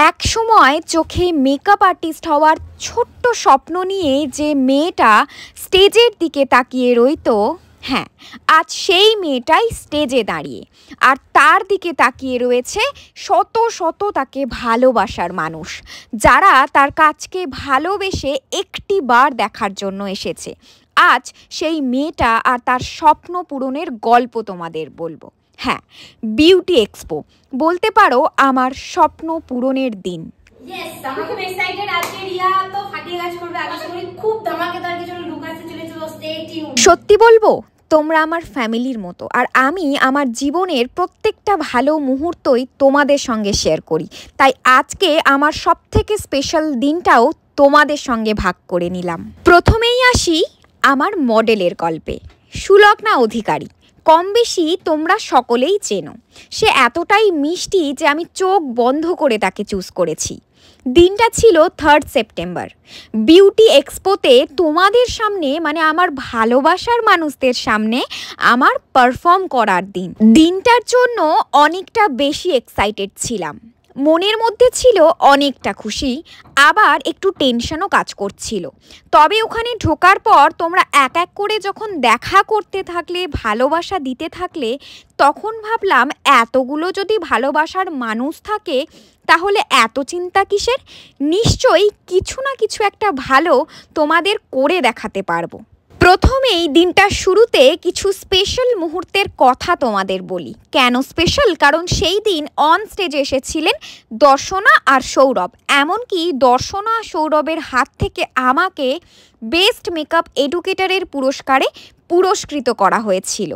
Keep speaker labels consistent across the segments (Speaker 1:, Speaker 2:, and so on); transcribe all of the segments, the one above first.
Speaker 1: এক সময় চোখে মেকআপ আর্টিস্ট হওয়ার ছোট্ট স্বপ্ন নিয়ে যে মেয়েটা স্টেজের দিকে তাকিয়ে রইতো, হ্যাঁ, আজ সেই মেয়েটাই স্টেজে দাঁড়িয়ে, আর তার দিকে তাকিয়ে রয়েছে শত শত তাকে ভালোবাসার মানুষ, যারা তার কাজকে ভালোবেসে একটি বার দেখার জন্য এসেছে। আজ সেই মেয়েটা আর তার স্বপ্ন পূরণের গল্প তোমাদের বলবো। হ্যাঁ, বিউটি এক্সপো, বলতে পারো আমার স্বপ্ন পূরণের দিন। সত্যি বলবো, তোমরা আমার ফ্যামিলির মতো, আর আমি আমার জীবনের প্রত্যেকটা ভালো মুহূর্তই তোমাদের সঙ্গে শেয়ার করি। তাই আজকে আমার সবথেকে স্পেশাল দিনটাও তোমাদের সঙ্গে ভাগ করে নিলাম। প্রথমেই আসি আমার মডেলের গল্পে। সুলগ্না অধিকারী, কম বেশি তোমরা সকলেই চেনো। সে এতটাই মিষ্টি যে আমি চোখ বন্ধ করে তাকে চুজ করেছি। দিনটা ছিল 3 সেপ্টেম্বর, বিউটি এক্সপোতে তোমাদের সামনে, মানে আমার ভালোবাসার মানুষদের সামনে আমার পারফর্ম করার দিন। দিনটার জন্য অনেকটা বেশি এক্সাইটেড ছিলাম। মনের মধ্যে ছিল অনেকটা খুশি, আবার একটু টেনশনও কাজ করছিল। তবে ওখানে ঢোকার পর তোমরা এক এক করে যখন দেখা করতে থাকলে, ভালোবাসা দিতে থাকলে, তখন ভাবলাম এতগুলো যদি ভালোবাসার মানুষ থাকে তাহলে এত চিন্তা কিসের? নিশ্চয়ই কিছু না কিছু একটা ভালো তোমাদের করে দেখাতে পারবো। প্রথমেই দিনটার শুরুতে কিছু স্পেশাল মুহূর্তের কথা তোমাদের বলি। কেন স্পেশাল? কারণ সেই দিন অন স্টেজে এসেছিলেন দর্শনা আর সৌরভ। এমনকি দর্শনা সৌরভের হাত থেকে আমাকে বেস্ট মেকআপ এডুকেটরের পুরস্কারে পুরস্কৃত করা হয়েছিল।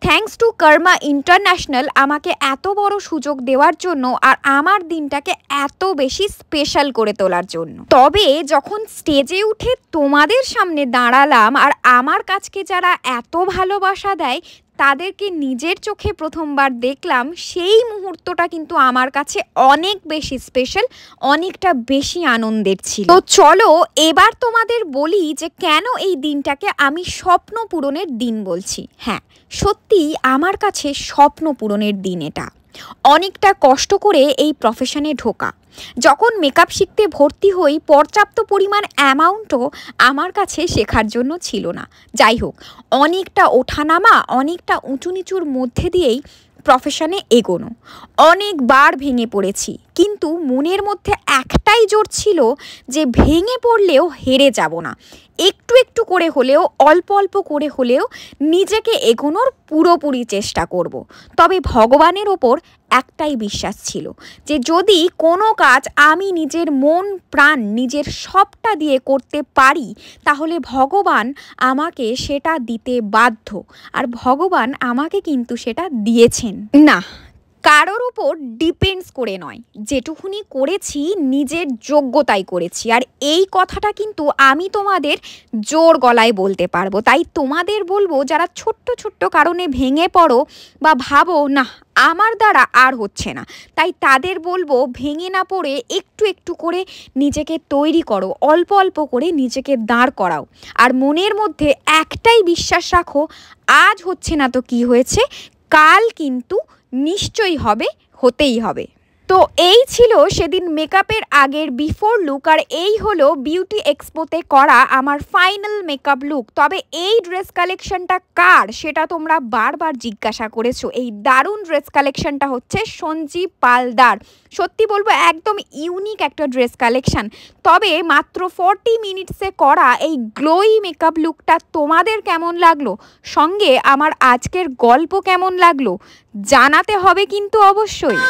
Speaker 1: থ্যাঙ্কস টু কর্মা ইন্টারন্যাশনাল আমাকে এত বড় সুযোগ দেওয়ার জন্য, আর আমার দিনটাকে এত বেশি স্পেশাল করে তোলার জন্য। তবে যখন স্টেজে উঠে তোমাদের সামনে দাঁড়ালাম, আর আমার কাছকে যারা এত ভালোবাসা দেয় তাদেরকে নিজের চোখে প্রথমবার দেখলাম, সেই মুহূর্তটা কিন্তু আমার কাছে অনেক বেশি স্পেশাল, অনেকটা বেশি আনন্দের ছিল। তো চলো এবার তোমাদের বলি যে কেন এই দিনটাকে আমি স্বপ্ন পূরণের দিন বলছি। হ্যাঁ, সত্যিই আমার কাছে স্বপ্ন পূরণের দিন এটা। অনেকটা কষ্ট করে এই প্রফেশনে ঢোকা। যখন মেকআপ শিখতে ভর্তি হই, পর্যাপ্ত পরিমাণ অ্যামাউন্টও আমার কাছে শেখার জন্য ছিল না। যাই হোক, অনেকটা ওঠানামা, অনেকটা উঁচু নিচুর মধ্যে দিয়েই প্রফেশনে এগোনো। অনেকবার ভেঙে পড়েছি, কিন্তু মনের মধ্যে একটাই জোর ছিল যে ভেঙে পড়লেও হেরে যাব না। একটু একটু করে হলেও, অল্প অল্প করে হলেও নিজেকে এগোনোর পুরোপুরি চেষ্টা করব। তবে ভগবানের ওপর একটাই বিশ্বাস ছিল যে যদি কোনো কাজ আমি নিজের মন প্রাণ, নিজের সবটা দিয়ে করতে পারি, তাহলে ভগবান আমাকে সেটা দিতে বাধ্য। আর ভগবান আমাকে কিন্তু সেটা দিয়েছেন। না, কারোর ওপর ডিপেন্ডস করে নয়, যেটুকুনি করেছি নিজের যোগ্যতায় করেছি। আর এই কথাটা কিন্তু আমি তোমাদের জোর গলায় বলতে পারবো। তাই তোমাদের বলবো, যারা ছোট্ট ছোট্ট কারণে ভেঙে পড়ো বা ভাবো না আমার দ্বারা আর হচ্ছে না, তাই তাদের বলবো ভেঙে না পড়ে একটু একটু করে নিজেকে তৈরি করো, অল্প অল্প করে নিজেকে দাঁড় করাও। আর মনের মধ্যে একটাই বিশ্বাস রাখো, আজ হচ্ছে না তো কি হয়েছে, কাল কিন্তু নিশ্চয়ই হবে, হতেই হবে। তো এই ছিল সেদিন মেকআপের আগের বিফোর লুক, আর এই হলো বিউটি এক্সপোতে করা আমার ফাইনাল মেকআপ লুক। তবে এই ড্রেস কালেকশনটা কার, সেটা তোমরা বারবার জিজ্ঞাসা করেছো। এই দারুণ ড্রেস কালেকশনটা হচ্ছে সঞ্জীব পালদার। সত্যি বলবো একদম ইউনিক একটা ড্রেস কালেকশন। তবে মাত্র 40 মিনিটসে করা এই গ্লোই মেকআপ লুকটা তোমাদের কেমন লাগলো, সঙ্গে আমার আজকের গল্প কেমন লাগলো জানাতে হবে কিন্তু অবশ্যই।